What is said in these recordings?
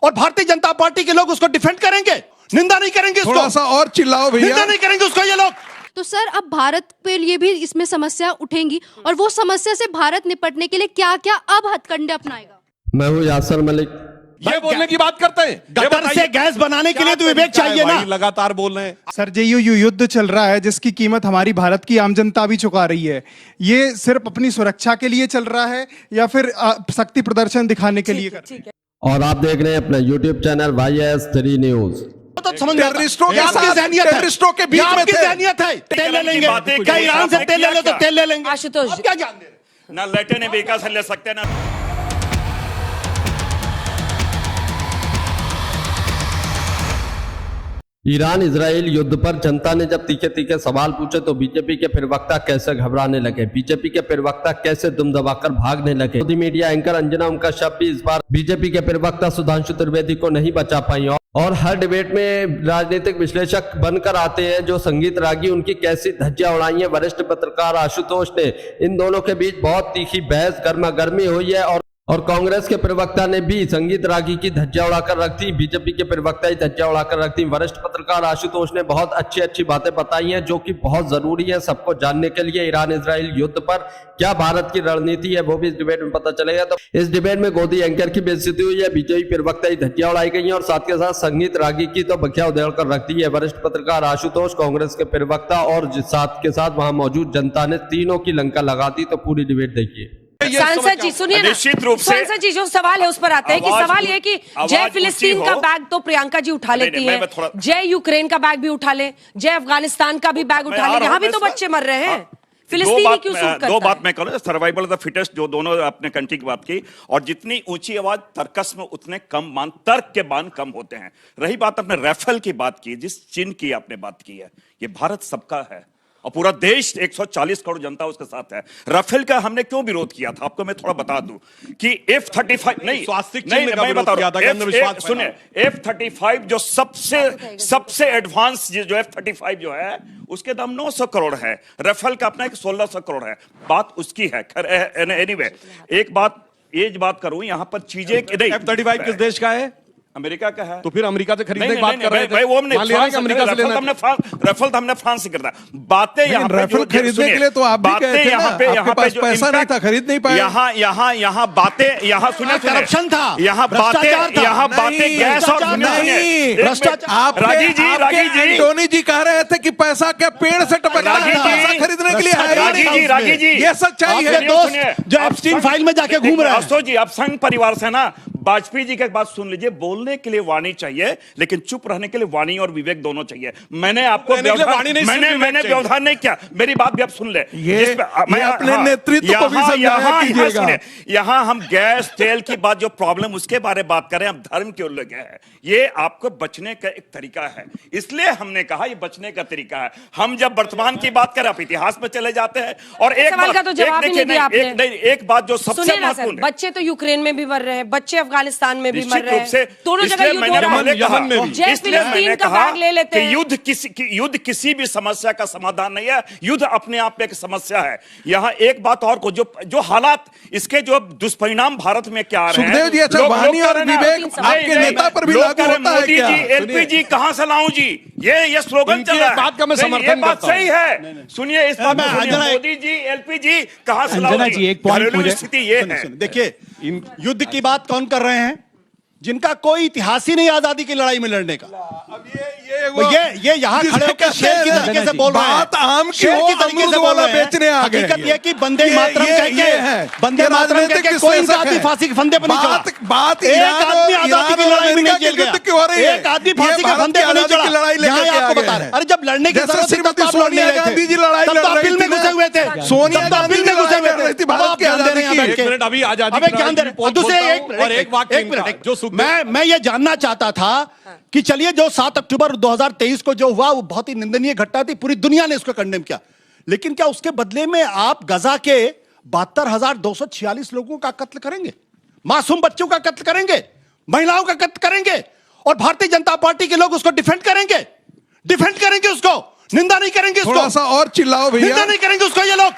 और भारतीय जनता पार्टी के लोग उसको डिफेंड करेंगे, निंदा नहीं करेंगे उसको। थोड़ा सा और चिल्लाओ भैया। निंदा नहीं करेंगे उसको ये लोग। तो सर अब भारत पे लिए भी इसमें समस्या उठेंगी और वो समस्या से भारत निपटने के लिए क्या क्या अब हथकंडे अपनाएगा? मैं हूँ यासर मलिक। ये बोलने की बात करते हैं। गटर से गैस बनाने के लिए तो विवेक चाहिए ना। लगातार बोल रहे हैं सर जी, ये युद्ध चल रहा है जिसकी कीमत हमारी भारत की आम जनता भी चुका रही है। ये सिर्फ अपनी सुरक्षा के लिए चल रहा है या फिर शक्ति प्रदर्शन दिखाने के लिए कर रहे हैं? और आप देख रहे हैं अपना YouTube चैनल YS3 न्यूज। तो समझ टेररिस्टों के आपकी साथ, ज़हनियत है। टेररिस्टों के बीच में थे। ज़हनियत है, तेल ले लेंगे, क्या ईरान से तेल ले लो तो तेल ले लेंगे। आशुतोष आप क्या जान दे रहे ना लैटिन अमेरिका से ले सकते ना। ईरान इजराइल युद्ध पर जनता ने जब तीखे तीखे सवाल पूछे तो बीजेपी के प्रवक्ता कैसे घबराने लगे, बीजेपी के प्रवक्ता कैसे दुम दबाकर भागने लगे। मोदी मीडिया एंकर अंजना उनका शब्द भी इस बार बीजेपी के प्रवक्ता सुधांशु त्रिवेदी को नहीं बचा पाई और हर डिबेट में राजनीतिक विश्लेषक बनकर आते हैं जो संगीत रागी, उनकी कैसी धज्जियां उड़ाई है। वरिष्ठ पत्रकार आशुतोष ने इन दोनों के बीच बहुत तीखी बहस गर्मा गर्मी हुई है और कांग्रेस के प्रवक्ता ने भी संगीत रागी की धज्जियां उड़ाकर रख दी, बीजेपी के प्रवक्ता ही धज्जियां उड़ाकर रख दी। वरिष्ठ पत्रकार आशुतोष ने बहुत अच्छी बातें बताई हैं जो कि बहुत जरूरी है सबको जानने के लिए। ईरान इजराइल युद्ध पर क्या भारत की रणनीति है वो भी इस डिबेट में पता चलेगा। तो इस डिबेट में गोदी एंकर की बेइज्जती हुई है, बीजेपी प्रवक्ता ही धज्जियां उड़ाई गई है और साथ के साथ संगीत रागी की तो बखिया उधेड़ कर रख दी है। वरिष्ठ पत्रकार आशुतोष, कांग्रेस के प्रवक्ता और साथ के साथ वहां मौजूद जनता ने तीनों की लंका लगा दी। तो पूरी डिबेट देखिए। सांसद जी सुनिए ना, निश्चित रूप से सांसद जी जो सवाल है उस पर आते हैं कि सवाल ये कि जय फिलिस्तीन का बैग तो प्रियंका जी उठा लेती हैं, जय यूक्रेन का बैग भी उठा ले, जय अफगानिस्तान का भी बैग उठा ले, यहाँ भी तो बच्चे मर रहे हैं। फिलिस्तीनी क्यों सूट करता है? दो बात मैं कहूँ, सर्वाइवल ऑफ द फिटेस्ट, जो दोनों अपने कंट्री की बात की, और जितनी ऊंची आवाज तर्कस में उतने कम मान, तर्क के बान कम होते हैं। रही बात आपने राफेल की बात की, जिस चिन्ह की आपने बात की है, ये भारत सबका है और पूरा देश 140 करोड़ जनता उसके साथ है। राफेल का हमने क्यों विरोध किया था आपको मैं थोड़ा बता दूं कि F-35 नहीं, मैं बता रहा हूं, सुनिए, F-35 जो सबसे एडवांस जो F-35 जो है उसके दाम 900 करोड़ है, राफेल का अपना 1600 करोड़ है। बात उसकी है। एनीवे, एक बात ये बात करूं, यहां पर चीजें F-35 किस देश का है? अमेरिका का है। तो फिर अमेरिका से खरीदने की बात कर रहे थे। वो हमने अमेरिका से लेना, राफेल हमने फ्रांस से करता। बातें यहाँ पे राफेल खरीदने के लिए तो आप भी गए थे ना, आपके पास पैसा नहीं था, खरीद नहीं पाए। यहाँ बातें, यहाँ सुनिए, करप्शन था, यहाँ बातें गैस और नहीं, भ्रष्टाचार। रागी जी एंटोनी जी कह रहे थे कि पैसा के पेड़ से टपका पैसा खरीदने के लिए। रागी जी ये सच्चाई है दोस्त जो एप्स्टीन फाइल में जाके घूम रहे हैं। अफसोस जी, आप संघ परिवार से ना, वाजपेयी जी की बात सुन लीजिए, बोलने के लिए वाणी चाहिए लेकिन चुप रहने के लिए वाणी और विवेक दोनों चाहिए। मैंने आपको मैंने व्यवधान नहीं किया, मेरी बात भी आप सुन ले। मैं अपने नेतृत्व को भी समझाया कीजिएगा। यहाँ हम गैस तेल की बात जो प्रॉब्लम उसके बारे में बात करें, हम धर्म के उल्लेख है, ये आपको बचने का एक तरीका है, इसलिए हमने कहा ये बचने का तरीका है। हम जब वर्तमान की बात करें आप इतिहास में चले जाते हैं। और एक बात जो सबसे महत्वपूर्ण, बच्चे तो यूक्रेन में भी मर रहे हैं, बच्चे अफगानिस्तान में भी मर रहे हैं, दोनों जगह यमन में भी। इसलिए मैंने कहा कि युद्ध किसी भी समस्या का समाधान नहीं है, युद्ध अपने आप में एक समस्या है। यहाँ एक बात और को जो हालात इसके जो दुष्परिणाम भारत में क्या आ रहे हैं, सुखदेव जी, अच्छा वाणी और विवेक आपके नेता पर भी लागू होता है क्या? मोदी जी एलपीजी कहाँ से लाऊं जी, ये स्लोगन चल रहा है, बात का मैं समर्थन बात सही है। सुनिए इस बात में, मोदी जी एलपीजी कहाँ से लाऊं जी, घरेलू स्थिति ये है। देखिए, युद्ध की बात कौन कर रहे हैं? जिनका कोई इतिहास ही नहीं आजादी की लड़ाई में लड़ने का। अब ये यहाँ खड़े होकर शेर की तरीके से बोल रहे हैं। बात आम की शेर की तरीके से बोल रहे हैं। बेचने आ गए। हकीकत ये कि बंदे मातरम कहके, बंदे मातरम कहके कोई आदमी फांसी के फंदे पर नहीं चढ़ा। बात एक आदमी आजादी की लड़ाई में नहीं जेल गया, एक आदमी फांसी के फंदे पर नहीं चढ़ा। यहाँ आपको बता रहे हैं, अरे जब लड़ने की जरूरत थी तब सोनिया गांधी जी लड़ाई लड़ रही थी, बिल में घुसे हुए थे, सोनिया गांधी जी घुसे हुए लड़ रही थी भारत की आजादी की। अभी आजादी अबे ज्ञान दे रहे, दूसरे एक वाक्य मैं ये जानना चाहता था कि चलिए जो 7 अक्टूबर 2023 को जो हुआ वो बहुत ही निंदनीय घटना थी, पूरी दुनिया ने इसको कंडेम किया, लेकिन क्या उसके बदले में आप गजा के 72,246 लोगों का कत्ल करेंगे, मासूम बच्चों का कत्ल करेंगे, महिलाओं का कत्ल करेंगे और भारतीय जनता पार्टी के लोग उसको डिफेंड करेंगे उसको, निंदा नहीं करेंगे उसको। थोड़ा सा और चिल्लाओ भैया। निंदा नहीं करेंगे उसको ये लोग।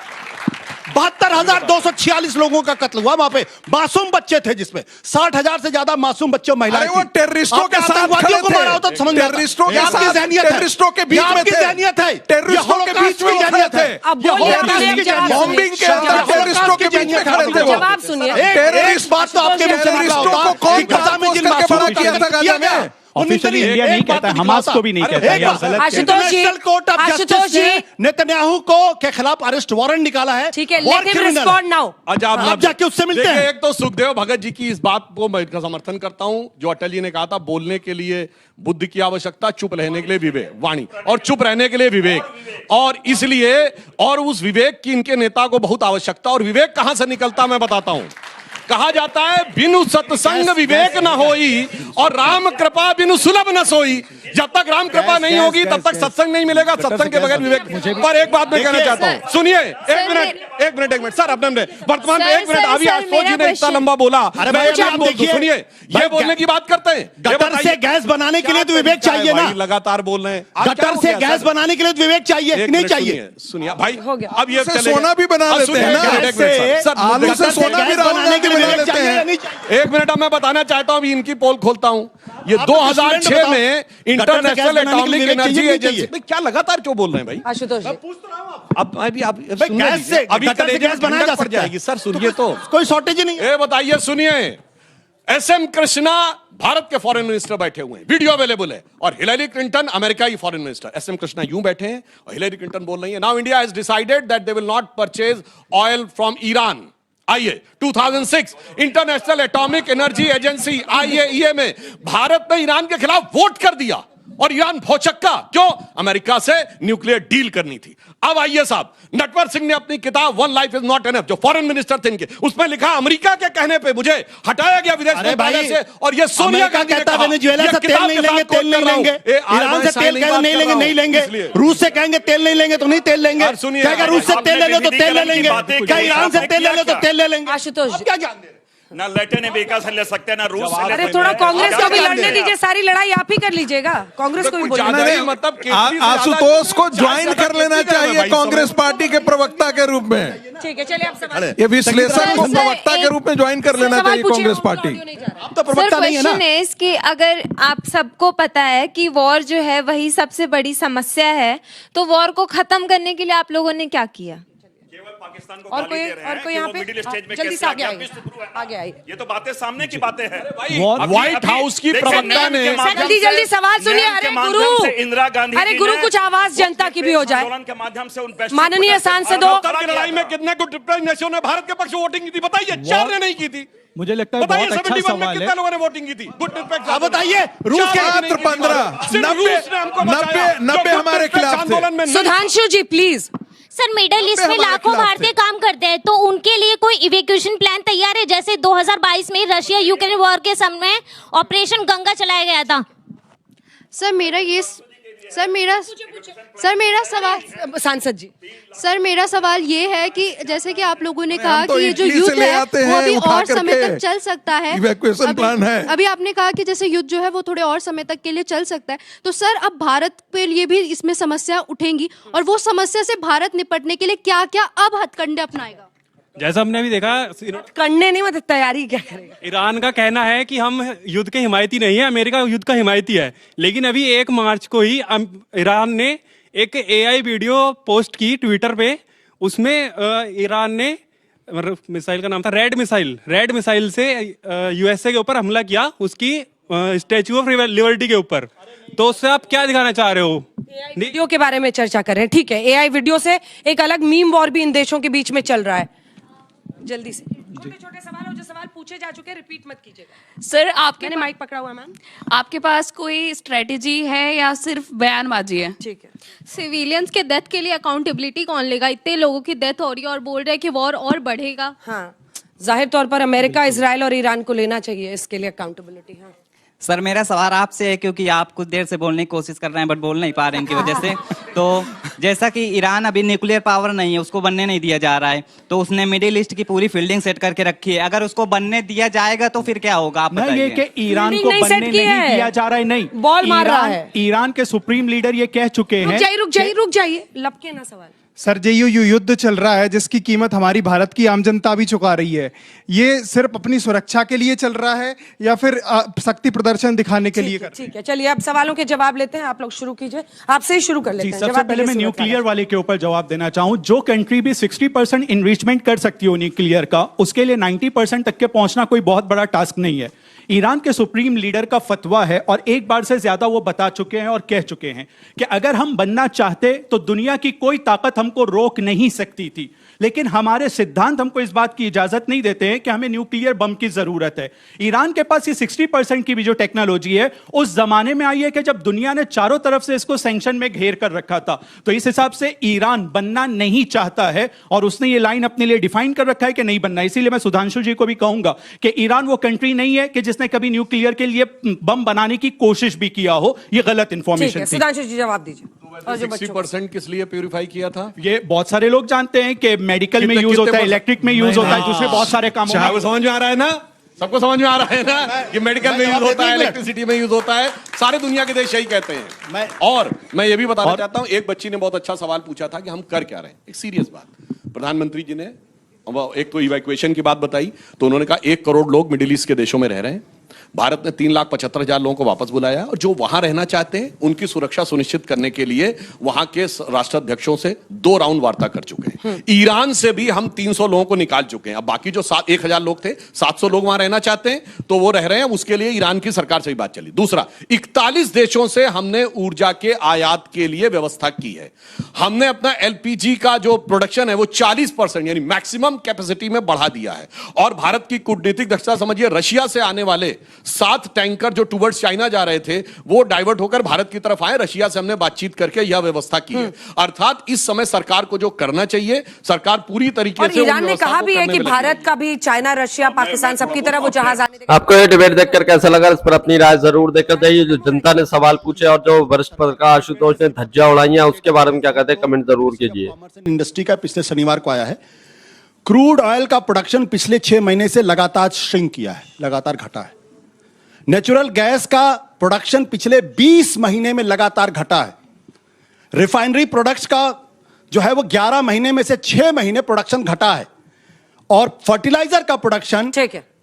72,246 लोगों का कत्ल हुआ वहां पे, मासूम बच्चे थे जिसमें 60,000 से ज्यादा मासूम बच्चे और महिलाएं अरे वो थी। टेररिस्टों आपने के साथ आतंकवादियों को खड़े थे। मारा होता तो समझ में आता। टेररिस्टों के ये आपकी साथ, ज़हनियत है। टेररिस्टों के बीच ये में आपकी थे। ज़हनियत है। टेररिस्टों के ये बीच में हॉलोकॉस्ट की खड़े थे। अब बोलिए, ये बोलिए, हॉलोकॉस्ट की जवाब ज़हनियत है। बॉम्बिंग के अंदर हॉलोकॉस्ट टेररिस्टों के की बीच में ज़हनियत है। खड़े थे वो। जवाब सुनिए। एक बात तो आपके मुंह से निकला टेररिस्टों होता को कौन कि गजा में जिन करके मासूमों बड़ा का किया था कत्ल किया गाजा गया में? ऑफिशियली इंडिया नहीं कहता, हमास को भी नहीं कहता, ये आप गलत Ashutosh ji, international court of Ashutosh justice ji. ने नेतन्याहू को के खिलाफ अरेस्ट वारंट निकाला है। ठीक है, War let him criminal respond है। now. अच्छा आप जाके उससे मिलते देखिए, हैं। एक तो सुखदेव भगत जी की इस बात को मैं इनका समर्थन करता हूं जो अटल जी ने कहा था, बोलने के लिए बुद्धि की आवश्यकता, चुप रहने के लिए विवेक, वाणी, और चुप रहने के लिए विवेक। और इसलिए और उस विवेक की इनके नेता को बहुत आवश्यकता। और विवेक कहां से निकलता मैं बताता हूं। कहा जाता है बिनु सत्संग विवेक न होई और राम कृपा बिनु सुलभ न सोई। जब तक राम कृपा नहीं होगी तब तक सत्संग नहीं मिलेगा, सत्संग के बगैर विवेक। पर एक बात मैं कहना चाहता हूं, सुनिए, एक मिनट सर, अपने वर्तमान में एक मिनट, अभी आशुतोष जी ने इतना लंबा बोला, अरे मैं भाई, एक बात आप बोल दूं, देखिए, सुनिए, भाई, ये बोलने की बात करते हैं, ये गटर बताइए, से गैस बनाने के लिए तो क्या विवेक तरीका है चाहिए ना। भाई, लगातार बोल रहे हैं। आज क्या गटर हो से गया, गैस सर? बनाने के लिए तो विवेक चाहिए एक कि नहीं मिनट चाहिए? सुनिए भाई, हो गया। अब ये उससे चलेगा। सोना भी बना अब लेते सुनिए, हैं ना। एक मिनट, सर, आलू से गटर सोना भी गैस राहुल बनाने के लिए गांधी बना विवेक लेते चाहिए या हैं। नहीं चाहिए? एक मिनट, अब मैं बताना चाहता हूं, अभी इनकी पोल खोलता हूं। ये आप तो 2006 स्टूडेंट में बताओ। इंटरनेशनल गटर से गैस बनाने के लिए एटॉमिक विवेक एनर्जी चाहिए, नहीं एजेंसी, चाहिए? क्या लगातार क्यों बोल रहे हैं भाई? आशुतोष जी, अब अभी आप भाई, सुनने गैस दीजिए। से अभी गटर से चलेगी, गैस बनाया ठंडक जा पड़ सकता है। जाएगी। सर सुनिए तो, कोई शॉर्टेज ही नहीं है। ये बताइए, सुनिए, एसएम कृष्णा भारत के फॉरेन मिनिस्टर बैठे हुए हैं, वीडियो अवेलेबल है, और हिलेरी क्लिंटन अमेरिका की फॉरेन मिनिस्टर। एसएम कृष्णा यूं बैठे हैं और हिलेरी क्लिंटन बोल रही है, now India has decided that they will not purchase oil from Iran. आइए, 2006 international atomic energy agency IAEA में भारत ने ईरान के खिलाफ वोट कर दिया और ईरान भौचक्का, क्यों? अमेरिका से न्यूक्लियर डील करनी थी। अब आइए साहब, नटवर सिंह ने अपनी किताब one life is not enough, जो फॉरेन मिनिस्टर थे इनके, उसमें लिखा अमेरिका के कहने पे मुझे हटाया गया विदेश मंत्रालय से, और ये सोनिया गांधी ने कहता कहा, वेनेजुएला ये से तेल किताब नहीं के लेंगे, साथ तेल नहीं कोट कर रहा हूं। लेंगे, ईरान से तेल कहेंगे नहीं लेंगे, नहीं लेंगे, इसलिए। रूस से कहेंगे तेल नहीं लेंगे तो नहीं तेल लेंगे, और सुनिए, कहेगा रूस से आपने तेल ले लो तो तेल ले विविधीकरण की लेंगे, बातें क्या की, ईरान से आपने तेल ले लो किया तो तेल ले लेंगे। आशुतोष आप जी। क्या जान दे रहे हैं? ना लैटिन अमेरिका से ले सकते हैं, ना रूस से ले अरे सकते थोड़ा हैं। कांग्रेस आप को भी क्या लड़ने जानते हैं? दीजिए, सारी लड़ाई आप ही कर लीजिएगा, कांग्रेस को भी कुछ बोलिए। ज्यादा ही मतलब केसरी से ज्यादा- आशुतोष को चार ज्वाइन ज्यादा कर लेना केसरी कर रहे हैं चाहिए भाई, कांग्रेस समझ- पार्टी के प्रवक्ता के रूप में। ठीक है, चलिए आप सवाल ये विश्लेषक को सर, प्रवक्ता के रूप में ज्वाइन कर लेना सवाल चाहिए पूछिए, कांग्रेस ऑडियो पार्टी। नहीं जा रहा। आप तो सर प्रवक्ता नहीं है ना। क्वेश्चन इज कि अगर आप सबको पता है कि वॉर जो है वही सबसे बड़ी समस्या है, तो वॉर को खत्म करने के लिए आप लोगों ने क्या किया? केवल पाकिस्तान को और गाली कोई दे रहे और हैं कोई कि यहाँ वो पे मिडिल स्टेज में जल्दी कैसे से आगे आप आइए, विश्व गुरु हैं। आगे आइए। ये तो बातें सामने की बातें हैं। व्हाइट हाउस की प्रवक्ता ने जल्दी जल्दी सवाल सुनिए। अरे गुरु, इंदिरा गांधी अरे जी गुरु ने कुछ आवाज जनता की भी हो जाए। आंदोलन के माध्यम से उन पे माननीय सांसदों, की लड़ाई में कितने को डिप्रेशन ने भारत के पक्ष में वोटिंग की थी? बताइए, 4 ने नहीं की थी। मुझे लगता है बताइए, बहुत अच्छा 71 में सवाल कितने है। लोगों ने वोटिंग की थी? गुड निरपेक्ष आप बताइए, रूस के मात्र 15, 90 हमारे खिलाफ थे। आंदोलन में सुधांशु जी प्लीज। सर मिडल ईस्ट में हमारे लाखों खिलाफ भारतीय थे। काम करते हैं, तो उनके लिए कोई इवैक्यूएशन प्लान तैयार है? जैसे 2022 में रशिया यूक्रेन वॉर के समय ऑपरेशन गंगा चलाया गया था। सर मेरा सवाल, सांसद जी, सर मेरा सवाल ये है कि जैसे कि आप लोगों ने कहा हम तो कि ये जो इटली से युद्ध ले है आते वो हैं अभी उठा और समय करके। तक चल सकता है। Evacuation plan है। अभी आपने कहा कि जैसे युद्ध जो है वो थोड़े और समय तक के लिए चल सकता है, तो सर अब भारत के लिए भी इसमें समस्या उठेंगी, और वो समस्या से भारत निपटने के लिए क्या क्या अब हथकंडे अपनाएगा? जैसा हमने अभी देखा, करने नहीं मतलब तैयारी क्या करेगा? ईरान का कहना है कि हम युद्ध के हिमायती नहीं है, अमेरिका युद्ध का हिमायती है। लेकिन अभी 1 मार्च को ही ईरान ने एक AI वीडियो पोस्ट की ट्विटर पे। उसमें ईरान ने, मिसाइल का नाम था रेड मिसाइल से USA के ऊपर हमला किया, उसकी स्टैच्यू ऑफ लिबर्टी के ऊपर। तो उससे आप क्या दिखाना चाह रहे हो? वीडियो के बारे में चर्चा कर रहे हैं, ठीक है। AI वीडियो से एक अलग मीम वॉर भी इन देशों के बीच में चल रहा है। जल्दी से छोटे सवाल हो, जो सवाल पूछे जा चुके हैं रिपीट मत कीजिएगा। सर आपके मैंने माइक पकड़ा हुआ है मैम। आपके पास कोई स्ट्रेटेजी है या सिर्फ बयानबाजी है? ठीक है। सिविलियंस के डेथ के लिए अकाउंटेबिलिटी कौन लेगा? इतने लोगों की डेथ हो रही है और बोल रहे हैं कि वॉर और बढ़ेगा। हाँ, जाहिर तौर पर अमेरिका, इजराइल और ईरान को लेना चाहिए इसके लिए अकाउंटेबिलिटी। हाँ सर मेरा सवाल आपसे है, क्योंकि आप कुछ देर से बोलने की कोशिश कर रहे हैं बट बोल नहीं पा रहे हैं इनकी वजह से। तो जैसा कि ईरान अभी न्यूक्लियर पावर नहीं है, उसको बनने नहीं दिया जा रहा है, तो उसने मिडिल ईस्ट की पूरी फील्डिंग सेट करके रखी है। अगर उसको बनने दिया जाएगा तो फिर क्या होगा, आप बताइए। ये कि ईरान को नहीं बनने सेट किया नहीं है। दिया जा रहा है, नहीं। बॉल मार रहा है। ईरान के सुप्रीम लीडर ये कह चुके हैं। रुक जाइए, लपके ना सवाल। सर ये युद्ध चल रहा है जिसकी कीमत हमारी भारत की आम जनता भी चुका रही है, ये सिर्फ अपनी सुरक्षा के लिए चल रहा है या फिर शक्ति प्रदर्शन दिखाने के लिए? ठीक है, चलिए अब सवालों के जवाब लेते हैं। आप लोग शुरू कीजिए, आपसे ही शुरू कर लेते हैं। सबसे पहले मैं न्यूक्लियर वाले के ऊपर जवाब देना चाहूं। जो कंट्री भी 60% इनरिचमेंट कर सकती हो न्यूक्लियर का, उसके लिए 90% तक के पहुंचना कोई बहुत बड़ा टास्क नहीं है। ईरान के सुप्रीम लीडर का फतवा है और एक बार से ज्यादा वो बता चुके हैं और कह चुके हैं कि अगर हम बनना चाहते तो दुनिया की कोई ताकत हमको रोक नहीं सकती थी, लेकिन हमारे सिद्धांत हमको इस बात की इजाजत नहीं देते हैं कि हमें न्यूक्लियर बम की जरूरत है। ईरान के पास ये 60% की भी जो टेक्नोलॉजी है उस जमाने में आई है कि जब दुनिया ने चारों तरफ से इसको सैंक्शन में घेर कर रखा था। तो इस हिसाब से ईरान बनना नहीं चाहता है और उसने ये लाइन अपने लिए डिफाइन कर रखा है कि नहीं बनना। इसीलिए मैं सुधांशु जी को भी कहूंगा कि ईरान वो कंट्री नहीं है कि जिसने कभी न्यूक्लियर के लिए बम बनाने की कोशिश भी किया हो। ये गलत इंफॉर्मेशन थी। सुधांशु जी जवाब दीजिए। 60% किस लिए प्यूरिफाई किया था? ये बहुत सारे लोग जानते हैं कि मेडिकल में यूज होता है, इलेक्ट्रिक में यूज होता है, दूसरे बहुत सारे कामों में। सबको समझ में आ रहा है ना? सबको समझ में आ रहा है ना कि मेडिकल में यूज होता है, इलेक्ट्रिसिटी में यूज होता है। सारे दुनिया के देश यही कहते हैं। और मैं ये भी बताना चाहता हूं, एक बच्ची ने बहुत अच्छा सवाल पूछा था कि हम कर क्या रहे हैं। एक सीरियस बात, प्रधानमंत्री जी ने एक तो इवैक्यूएशन की बात बताई, तो उन्होंने कहा 1 करोड़ लोग मिडिल ईस्ट के देशों में रह रहे हैं। भारत ने 3,75,000 लोगों को वापस बुलाया और जो वहां रहना चाहते हैं उनकी सुरक्षा सुनिश्चित करने के लिए वहां के राष्ट्राध्यक्षों से 2 राउंड वार्ता कर चुके हैं। ईरान से भी हम 300 लोगों को निकाल चुके हैं। अब बाकी जो 1,000 लोग थे, 700 लोग वहां रहना चाहते हैं तो वो रह रहे हैं। उसके लिए ईरान की सरकार से भी बात चली। दूसरा, 41 देशों से हमने ऊर्जा के आयात के लिए व्यवस्था की है। हमने अपना LPG का जो प्रोडक्शन है वो 40% यानी मैक्सिमम कैपेसिटी में बढ़ा दिया है। और भारत की कूटनीतिक दक्षता समझिए, रशिया से आने वाले 7 टैंकर जो टुवर्ड्स चाइना जा रहे थे वो डाइवर्ट होकर भारत की तरफ आए। रशिया से हमने बातचीत करके यह व्यवस्था की है। अर्थात इस समय सरकार को जो करना चाहिए, सरकार पूरी तरीके से ईरान ने कहा भी है कि भारत का भी चाइना, रशिया, पाकिस्तान सबकी तरह वो जहाज आने देगा। आपको ये डिबेट देखकर कैसा लगा, इस पर अपनी राय जरूर देकर जाइए। जो जनता ने सवाल पूछे और जो वरिष्ठ पत्रकार आशुतोष ने धज्जियां उड़ाई हैं उसके बारे में क्या कहते हैं, कमेंट जरूर कीजिए। इंडस्ट्री का पिछले शनिवार को आया है, क्रूड ऑयल का प्रोडक्शन पिछले 6 महीने से लगातार श्रिंक किया है, लगातार घटा है। नेचुरल गैस का प्रोडक्शन पिछले 20 महीने में लगातार घटा है। रिफाइनरी प्रोडक्ट्स का जो है वो 11 महीने में से 6 महीने प्रोडक्शन घटा है। और फर्टिलाइजर का प्रोडक्शन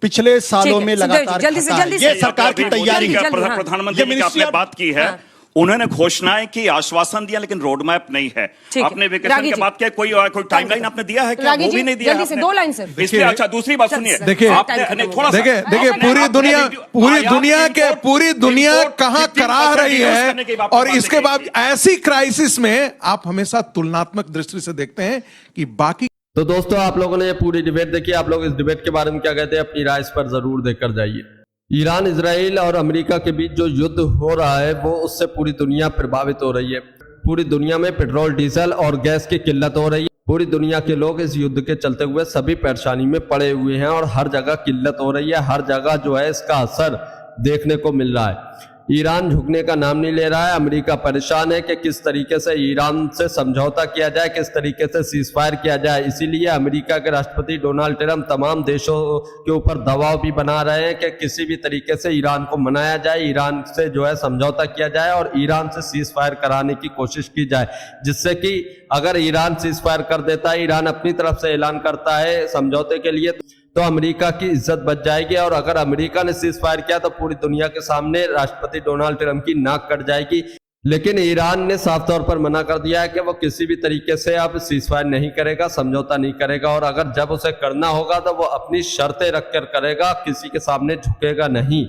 पिछले सालों में लगातार घटा है। ये सरकार की तैयारी है। प्रधानमंत्री जी आपने बात की है, उन्होंने घोषणाएं की, आश्वासन दिया, लेकिन रोड मैप नहीं है। आपने वेकेशन के बाद क्या कोई टाइमलाइन आपने दिया है क्या? वो भी नहीं दिया। जल्दी से 2 लाइन से। इसलिए अच्छा, दूसरी बात सुनिए। देखिए पूरी दुनिया कहां कराह रही है और इसके बाद ऐसी क्राइसिस में आप हमेशा तुलनात्मक दृष्टि से देखते हैं कि बाकी। तो दोस्तों, आप लोगों ने ये पूरी डिबेट देखी। आप लोग इस डिबेट के बारे में क्या कहते हैं, अपनी राय इस पर जरूर देकर जाइए। ईरान, इजराइल और अमेरिका के बीच जो युद्ध हो रहा है वो उससे पूरी दुनिया प्रभावित हो रही है। पूरी दुनिया में पेट्रोल, डीजल और गैस की किल्लत हो रही है। पूरी दुनिया के लोग इस युद्ध के चलते हुए सभी परेशानी में पड़े हुए हैं और हर जगह किल्लत हो रही है। हर जगह जो है इसका असर देखने को मिल रहा है। ईरान झुकने का नाम नहीं ले रहा है। अमेरिका परेशान है कि किस तरीके से ईरान से समझौता किया जाए, किस तरीके से सीजफायर किया जाए। इसीलिए अमेरिका के राष्ट्रपति डोनाल्ड ट्रंप तमाम देशों के ऊपर दबाव भी बना रहे हैं कि किसी भी तरीके से ईरान को मनाया जाए, ईरान से जो है समझौता किया जाए और ईरान से सीजफायर कराने की कोशिश की जाए, जिससे कि अगर ईरान सीजफायर कर देता है, ईरान अपनी तरफ से ऐलान करता है समझौते के लिए, तो अमेरिका की इज्जत बच जाएगी। और अगर अमेरिका ने सीज फायर किया तो पूरी दुनिया के सामने राष्ट्रपति डोनाल्ड ट्रंप की नाक कट जाएगी। लेकिन ईरान ने साफ तौर पर मना कर दिया है कि वो किसी भी तरीके से अब सीज फायर नहीं करेगा, समझौता नहीं करेगा। और अगर जब उसे करना होगा तो वो अपनी शर्तें रखकर करेगा, किसी के सामने झुकेगा नहीं।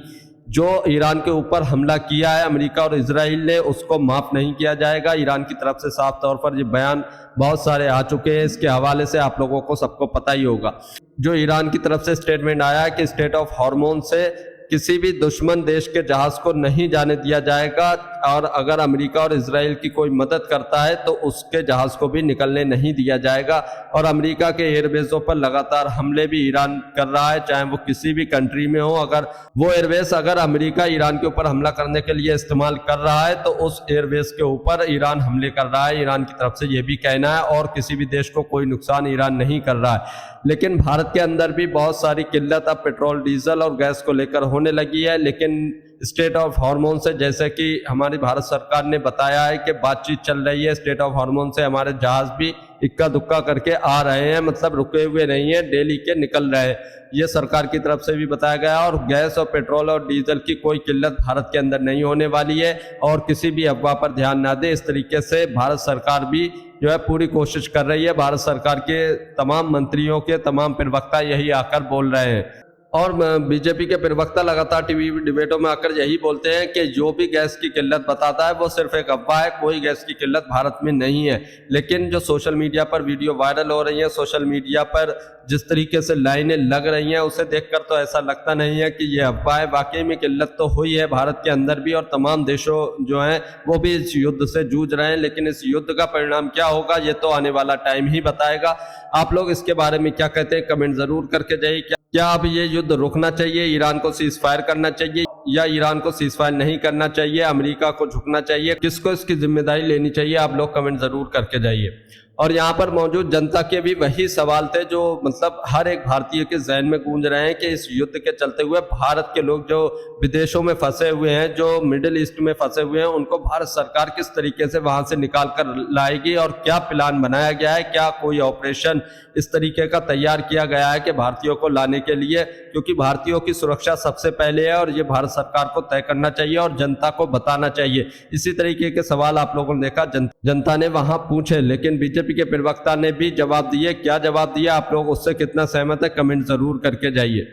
जो ईरान के ऊपर हमला किया है अमेरिका और इजराइल ने, उसको माफ नहीं किया जाएगा। ईरान की तरफ से साफ तौर पर ये बयान बहुत सारे आ चुके हैं। इसके हवाले से आप लोगों को सबको पता ही होगा। जो ईरान की तरफ से स्टेटमेंट आया है कि स्टेट ऑफ हॉर्मोन से किसी भी दुश्मन देश के जहाज को नहीं जाने दिया जाएगा और अगर अमेरिका और इजराइल की कोई मदद करता है तो उसके जहाज को भी निकलने नहीं दिया जाएगा। और अमेरिका के एयरबेसों पर लगातार हमले भी ईरान कर रहा है, चाहे वो किसी भी कंट्री में हो। अगर वो एयरबेस अगर अमेरिका ईरान के ऊपर हमला करने के लिए इस्तेमाल कर रहा है तो उस एयरबेस के ऊपर ईरान हमले कर रहा है। ईरान की तरफ से ये भी कहना है और किसी भी देश को कोई नुकसान ईरान नहीं कर रहा है। लेकिन भारत के अंदर भी बहुत सारी किल्लत अब पेट्रोल, डीजल और गैस को लेकर होने लगी है। लेकिन स्टेट ऑफ हार्मोन से, जैसे कि हमारी भारत सरकार ने बताया है कि बातचीत चल रही है, स्टेट ऑफ हार्मोन से हमारे जहाज भी इक्का दुक्का करके आ रहे हैं, मतलब रुके हुए नहीं है, डेली के निकल रहे हैं। ये सरकार की तरफ से भी बताया गया और गैस और पेट्रोल और डीजल की कोई किल्लत भारत के अंदर नहीं होने वाली है और किसी भी अफवाह पर ध्यान ना दे। इस तरीके से भारत सरकार भी जो है पूरी कोशिश कर रही है। भारत सरकार के तमाम मंत्रियों के तमाम प्रवक्ता यही आकर बोल रहे हैं और बीजेपी के प्रवक्ता लगातार टीवी डिबेटों में आकर यही बोलते हैं कि जो भी गैस की किल्लत बताता है वो सिर्फ एक अफवाह है, कोई गैस की किल्लत भारत में नहीं है। लेकिन जो सोशल मीडिया पर वीडियो वायरल हो रही है, सोशल मीडिया पर जिस तरीके से लाइनें लग रही हैं, उसे देखकर तो ऐसा लगता नहीं है कि ये अफवाह है। वाकई में किल्लत तो हुई है भारत के अंदर भी और तमाम देशों जो हैं वो भी इस युद्ध से जूझ रहे हैं। लेकिन इस युद्ध का परिणाम क्या होगा ये तो आने वाला टाइम ही बताएगा। आप लोग इसके बारे में क्या कहते हैं कमेंट जरूर करके जाइए। क्या अब ये युद्ध रुकना चाहिए, ईरान को सीज फायर करना चाहिए या ईरान को सीज फायर नहीं करना चाहिए, अमेरिका को झुकना चाहिए, किसको इसकी जिम्मेदारी लेनी चाहिए, आप लोग कमेंट जरूर करके जाइए। और यहाँ पर मौजूद जनता के भी वही सवाल थे जो मतलब हर एक भारतीय के जहन में गूंज रहे हैं कि इस युद्ध के चलते हुए भारत के लोग जो विदेशों में फंसे हुए हैं, जो मिडिल ईस्ट में फंसे हुए हैं, उनको भारत सरकार किस तरीके से वहां से निकाल कर लाएगी और क्या प्लान बनाया गया है, क्या कोई ऑपरेशन इस तरीके का तैयार किया गया है कि भारतीयों को लाने के लिए, क्योंकि भारतीयों की सुरक्षा सबसे पहले है और ये भारत सरकार को तय करना चाहिए और जनता को बताना चाहिए। इसी तरीके के सवाल आप लोगों ने देखा जनता ने वहां पूछे, लेकिन बीजेपी के प्रवक्ता ने भी जवाब दिए। क्या जवाब दिया, आप लोग उससे कितना सहमत है कमेंट जरूर करके जाइए।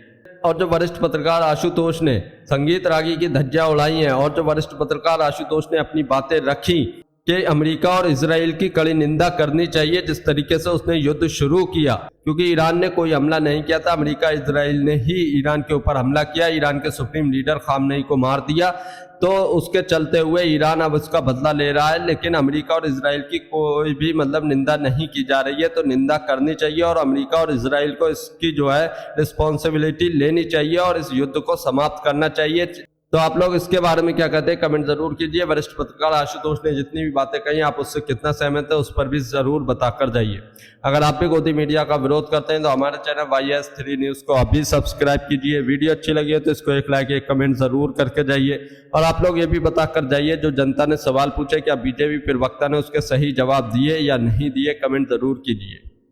और जो वरिष्ठ पत्रकार आशुतोष ने संगीत रागी की धज्जियां उड़ाई हैं और जो वरिष्ठ पत्रकार आशुतोष ने अपनी बातें रखी कि अमेरिका और इजराइल की कड़ी निंदा करनी चाहिए जिस तरीके से उसने युद्ध शुरू किया, क्योंकि ईरान ने कोई हमला नहीं किया था, अमेरिका इजराइल ने ही ईरान के ऊपर हमला किया, ईरान के सुप्रीम लीडर खामनेई को मार दिया। तो उसके चलते हुए ईरान अब इसका बदला ले रहा है, लेकिन अमेरिका और इजराइल की कोई भी मतलब निंदा नहीं की जा रही है। तो निंदा करनी चाहिए और अमेरिका और इजराइल को इसकी जो है रिस्पॉन्सिबिलिटी लेनी चाहिए और इस युद्ध को समाप्त करना चाहिए। तो आप लोग इसके बारे में क्या कहते हैं कमेंट जरूर कीजिए। वरिष्ठ पत्रकार आशुतोष ने जितनी भी बातें कही आप उससे कितना सहमत है उस पर भी जरूर बताकर जाइए। अगर आप भी गोदी मीडिया का विरोध करते हैं तो हमारे चैनल YS3 न्यूज़ को अभी सब्सक्राइब कीजिए। वीडियो अच्छी लगी है तो इसको एक लाइक एक कमेंट जरूर करके जाइए। और आप लोग ये भी बताकर जाइए जो जनता ने सवाल पूछे क्या बीजेपी प्रवक्ता ने उसके सही जवाब दिए या नहीं दिए, कमेंट जरूर कीजिए।